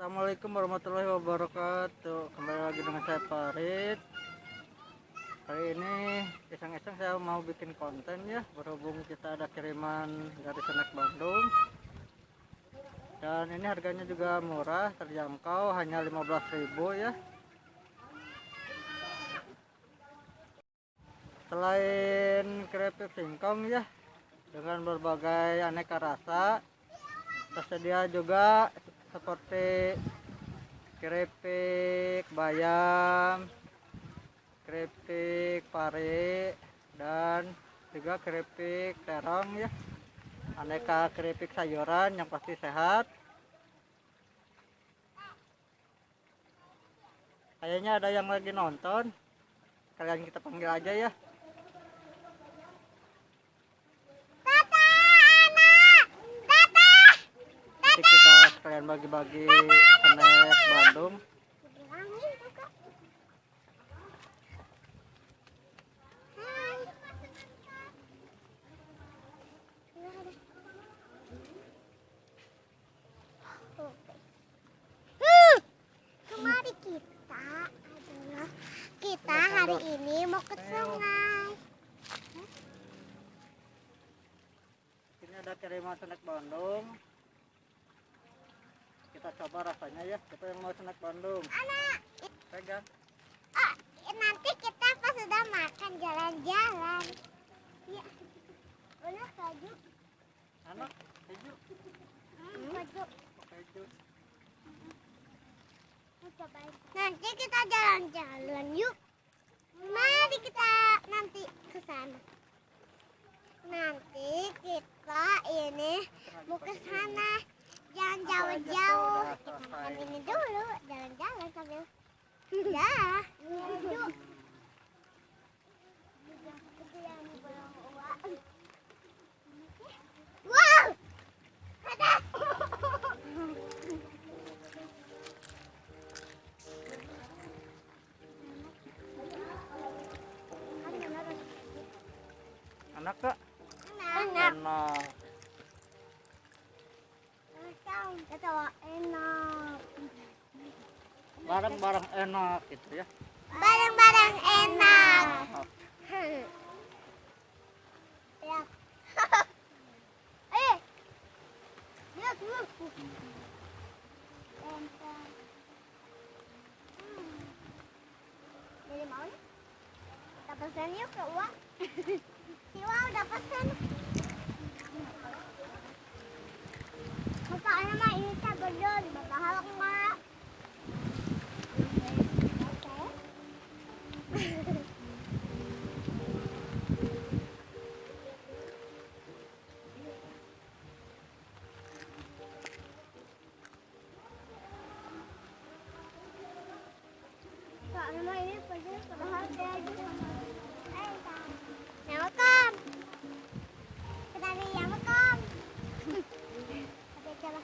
Assalamualaikum warahmatullahi wabarakatuh. Kembali lagi dengan saya Farid. Hari ini iseng-iseng saya mau bikin konten ya, berhubung kita ada kiriman dari Snack Bandung. Dan ini harganya juga murah, terjangkau, hanya 15.000 ya. Selain keripik singkong ya, dengan berbagai aneka rasa, tersedia juga seperti keripik bayam, keripik pare, dan juga keripik terong ya. Aneka keripik sayuran yang pasti sehat. Kayaknya ada yang lagi nonton, kalian kita panggil aja ya. Nanti kita sekalian bagi-bagi snack Bandung. Kemari kita hari ini mau ke sungai. Ini ada kiriman snack Bandung. Kita coba rasanya ya. Siapa yang mau snack Bandung? Anak, Pegang. nanti kita pas sudah makan jalan-jalan. Ya, udah kaju. Anak, keju. Kaju. Keju. Nanti kita jalan-jalan yuk. Mari kita nanti ke sana. Nanti kita ini mau ke sana. Jangan jauh-jauh. Kita makan ini dulu, jalan-jalan sambil. Ya, yuk. Wow, ada. Anak kak? Enak. Enak. Ketawa enak. Barang-barang enak gitu ya. Barang-barang enak. Ya. Lihat dulu. Jadi mau nih? Kita pesan yuk ke Uwa. Si Uwa udah pesan. Soalnya mah ini tak gedor, bakal enggak. Soalnya mah ini pedas padahal dia juga. Yang makan. Kita nih yang makan. Oke, coba.